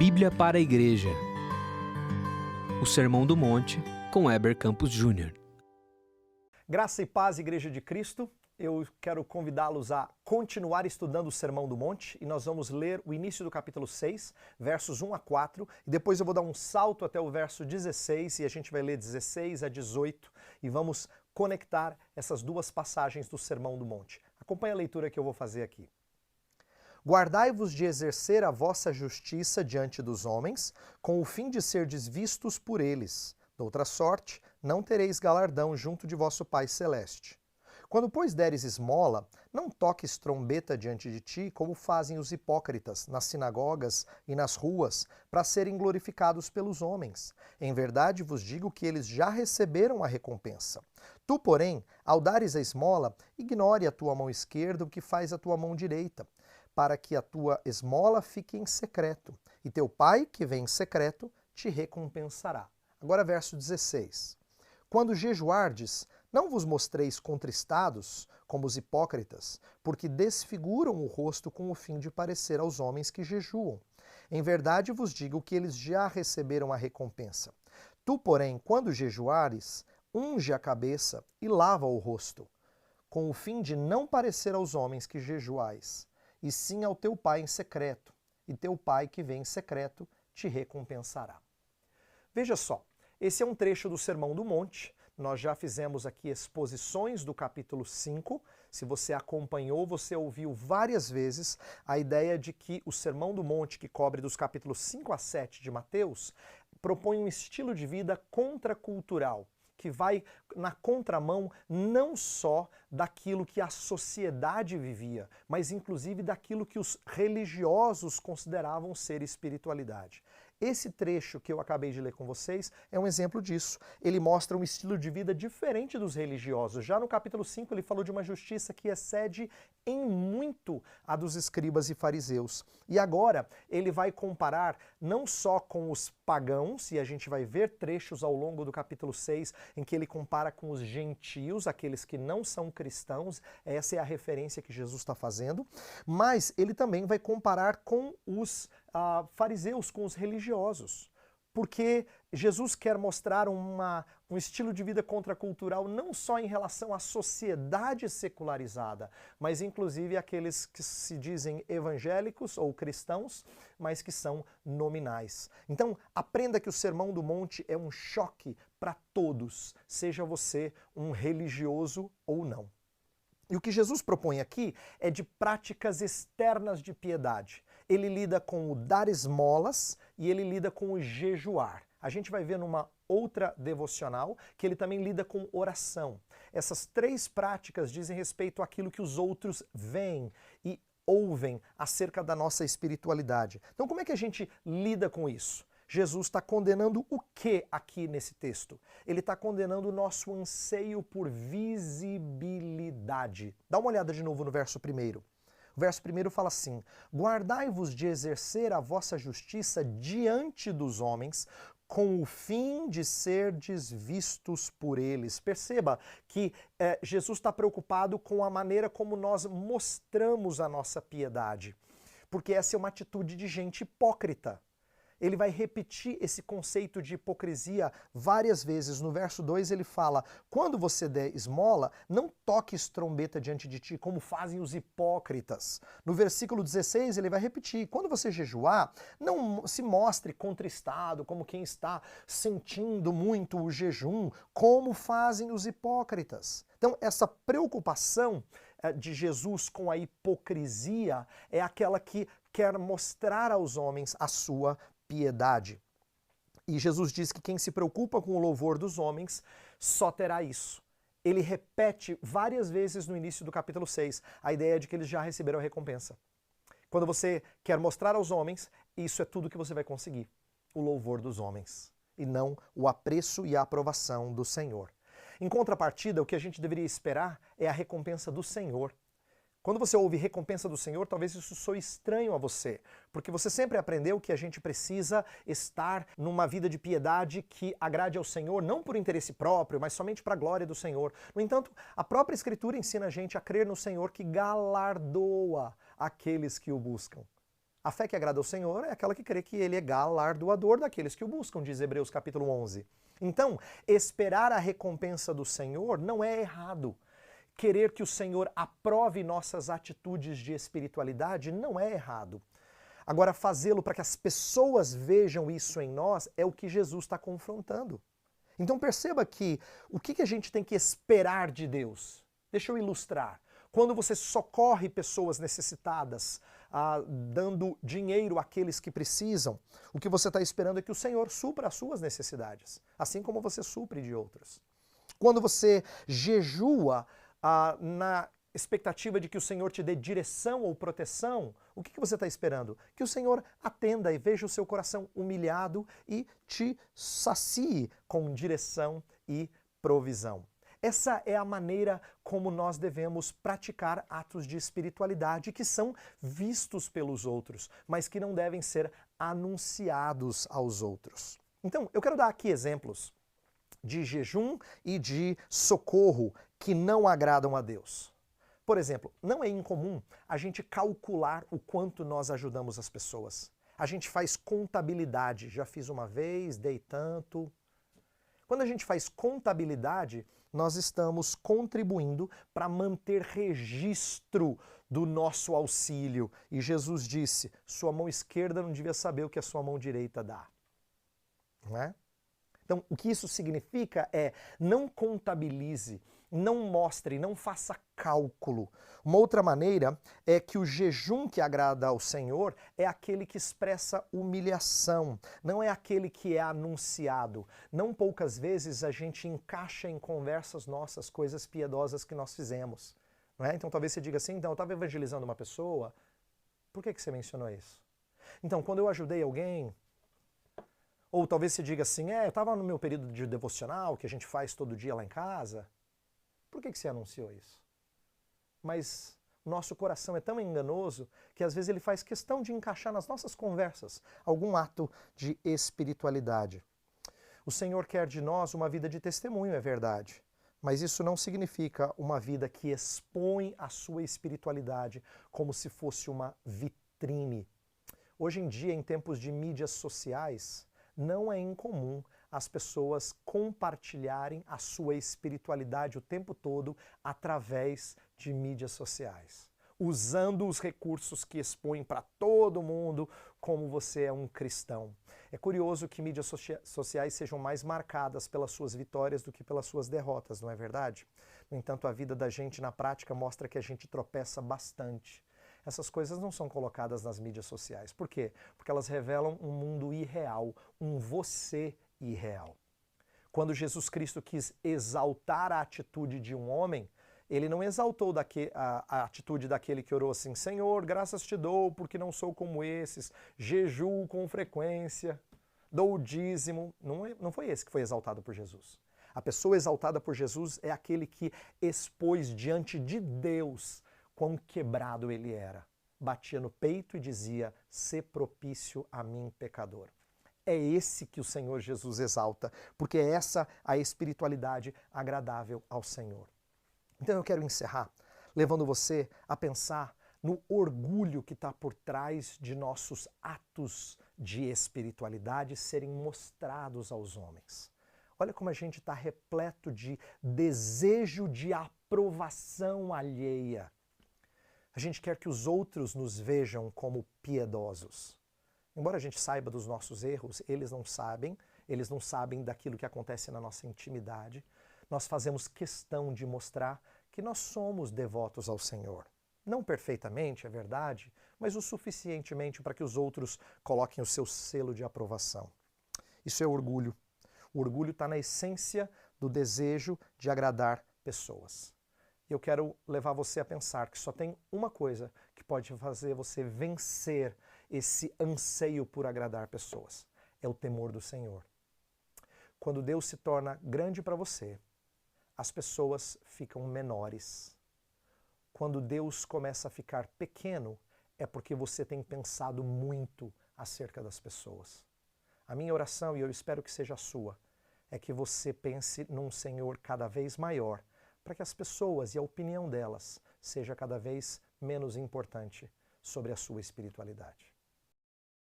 Bíblia para a Igreja. O Sermão do Monte, com Heber Campos Júnior. Graça e paz, Igreja de Cristo. Eu quero convidá-los a continuar estudando o Sermão do Monte e nós vamos ler o início do capítulo 6, versos 1 a 4, e depois eu vou dar um salto até o verso 16 e a gente vai ler 16 a 18 e vamos conectar essas duas passagens do Sermão do Monte. Acompanhe a leitura que eu vou fazer aqui. Guardai-vos de exercer a vossa justiça diante dos homens, com o fim de serdes vistos por eles. Doutra sorte, não tereis galardão junto de vosso Pai Celeste. Quando, pois, deres esmola, não toques trombeta diante de ti, como fazem os hipócritas nas sinagogas e nas ruas, para serem glorificados pelos homens. Em verdade vos digo que eles já receberam a recompensa. Tu, porém, ao dares a esmola, ignore a tua mão esquerda o que faz a tua mão direita, para que a tua esmola fique em secreto, e teu Pai, que vem em secreto, te recompensará. Agora verso 16. Quando jejuardes, não vos mostreis contristados, como os hipócritas, porque desfiguram o rosto com o fim de parecer aos homens que jejuam. Em verdade vos digo que eles já receberam a recompensa. Tu, porém, quando jejuares, unge a cabeça e lava o rosto, com o fim de não parecer aos homens que jejuais, e sim ao teu Pai em secreto, e teu Pai que vem em secreto te recompensará. Veja só, esse é um trecho do Sermão do Monte. Nós já fizemos aqui exposições do capítulo 5. Se você acompanhou, você ouviu várias vezes a ideia de que o Sermão do Monte, que cobre dos capítulos 5 a 7 de Mateus, propõe um estilo de vida contracultural, que vai na contramão não só daquilo que a sociedade vivia, mas inclusive daquilo que os religiosos consideravam ser espiritualidade. Esse trecho que eu acabei de ler com vocês é um exemplo disso. Ele mostra um estilo de vida diferente dos religiosos. Já no capítulo 5 ele falou de uma justiça que excede em muito a dos escribas e fariseus. E agora ele vai comparar não só com os pagãos, e a gente vai ver trechos ao longo do capítulo 6 em que ele compara com os gentios, aqueles que não são cristãos. Essa é a referência que Jesus está fazendo. Mas ele também vai comparar com os fariseus, com os religiosos, porque Jesus quer mostrar um estilo de vida contracultural não só em relação à sociedade secularizada, mas inclusive aqueles que se dizem evangélicos ou cristãos, mas que são nominais. Então, aprenda que o Sermão do Monte é um choque para todos, seja você um religioso ou não. E o que Jesus propõe aqui é de práticas externas de piedade. Ele lida com o dar esmolas e ele lida com o jejuar. A gente vai ver numa outra devocional que ele também lida com oração. Essas três práticas dizem respeito àquilo que os outros veem e ouvem acerca da nossa espiritualidade. Então, como é que a gente lida com isso? Jesus está condenando o que aqui nesse texto? Ele está condenando o nosso anseio por visibilidade. Dá uma olhada de novo no verso 1. O verso 1 fala assim: guardai-vos de exercer a vossa justiça diante dos homens, com o fim de serdes vistos por eles. Perceba que Jesus está preocupado com a maneira como nós mostramos a nossa piedade, porque essa é uma atitude de gente hipócrita. Ele vai repetir esse conceito de hipocrisia várias vezes. No verso 2 ele fala: quando você der esmola, não toques trombeta diante de ti, como fazem os hipócritas. No versículo 16 ele vai repetir: quando você jejuar, não se mostre contristado, como quem está sentindo muito o jejum, como fazem os hipócritas. Então essa preocupação de Jesus com a hipocrisia é aquela que quer mostrar aos homens a sua piedade. E Jesus diz que quem se preocupa com o louvor dos homens só terá isso. Ele repete várias vezes no início do capítulo 6 a ideia de que eles já receberam a recompensa. Quando você quer mostrar aos homens, isso é tudo que você vai conseguir. O louvor dos homens, e não o apreço e a aprovação do Senhor. Em contrapartida, o que a gente deveria esperar é a recompensa do Senhor. Quando você ouve recompensa do Senhor, talvez isso soe estranho a você, porque você sempre aprendeu que a gente precisa estar numa vida de piedade que agrade ao Senhor, não por interesse próprio, mas somente para a glória do Senhor. No entanto, a própria Escritura ensina a gente a crer no Senhor que galardoa aqueles que o buscam. A fé que agrada ao Senhor é aquela que crê que Ele é galardoador daqueles que o buscam, diz Hebreus capítulo 11. Então, esperar a recompensa do Senhor não é errado. Querer que o Senhor aprove nossas atitudes de espiritualidade não é errado. Agora, fazê-lo para que as pessoas vejam isso em nós é o que Jesus está confrontando. Então perceba que o que a gente tem que esperar de Deus? Deixa eu ilustrar. Quando você socorre pessoas necessitadas, dando dinheiro àqueles que precisam, o que você está esperando é que o Senhor supra as suas necessidades, assim como você supre de outras. Quando você jejua na expectativa de que o Senhor te dê direção ou proteção, o que você está esperando? Que o Senhor atenda e veja o seu coração humilhado e te sacie com direção e provisão. Essa é a maneira como nós devemos praticar atos de espiritualidade que são vistos pelos outros, mas que não devem ser anunciados aos outros. Então, eu quero dar aqui exemplos de jejum e de socorro que não agradam a Deus. Por exemplo, não é incomum a gente calcular o quanto nós ajudamos as pessoas. A gente faz contabilidade. Já fiz uma vez, dei tanto. Quando a gente faz contabilidade, nós estamos contribuindo para manter registro do nosso auxílio. E Jesus disse, sua mão esquerda não devia saber o que a sua mão direita dá. Não é? Então, o que isso significa é não contabilize, não mostre, não faça cálculo. Uma outra maneira é que o jejum que agrada ao Senhor é aquele que expressa humilhação, não é aquele que é anunciado. Não poucas vezes a gente encaixa em conversas nossas coisas piedosas que nós fizemos. Não é? Então talvez você diga assim, então eu estava evangelizando uma pessoa, por que você mencionou isso? Então, quando eu ajudei alguém, ou talvez você diga assim, eu estava no meu período de devocional, que a gente faz todo dia lá em casa, por que você anunciou isso? Mas nosso coração é tão enganoso que às vezes ele faz questão de encaixar nas nossas conversas algum ato de espiritualidade. O Senhor quer de nós uma vida de testemunho, é verdade, mas isso não significa uma vida que expõe a sua espiritualidade como se fosse uma vitrine. Hoje em dia, em tempos de mídias sociais, não é incomum as pessoas compartilharem a sua espiritualidade o tempo todo através de mídias sociais, usando os recursos que expõem para todo mundo como você é um cristão. É curioso que mídias sociais sejam mais marcadas pelas suas vitórias do que pelas suas derrotas, não é verdade? No entanto, a vida da gente na prática mostra que a gente tropeça bastante. Essas coisas não são colocadas nas mídias sociais. Por quê? Porque elas revelam um mundo irreal, um você irreal. Quando Jesus Cristo quis exaltar a atitude de um homem, ele não exaltou a atitude daquele que orou assim, Senhor, graças te dou porque não sou como esses, jejuo com frequência, dou o dízimo. Não foi esse que foi exaltado por Jesus. A pessoa exaltada por Jesus é aquele que expôs diante de Deus quão quebrado ele era. Batia no peito e dizia, sê propício a mim, pecador. É esse que o Senhor Jesus exalta, porque é essa a espiritualidade agradável ao Senhor. Então eu quero encerrar levando você a pensar no orgulho que está por trás de nossos atos de espiritualidade serem mostrados aos homens. Olha como a gente está repleto de desejo de aprovação alheia. A gente quer que os outros nos vejam como piedosos. Embora a gente saiba dos nossos erros, eles não sabem daquilo que acontece na nossa intimidade. Nós fazemos questão de mostrar que nós somos devotos ao Senhor. Não perfeitamente, é verdade, mas o suficientemente para que os outros coloquem o seu selo de aprovação. Isso é orgulho. O orgulho está na essência do desejo de agradar pessoas. E eu quero levar você a pensar que só tem uma coisa que pode fazer você vencer esse anseio por agradar pessoas. É o temor do Senhor. Quando Deus se torna grande para você, as pessoas ficam menores. Quando Deus começa a ficar pequeno, é porque você tem pensado muito acerca das pessoas. A minha oração, e eu espero que seja a sua, é que você pense num Senhor cada vez maior, para que as pessoas e a opinião delas seja cada vez menos importante sobre a sua espiritualidade.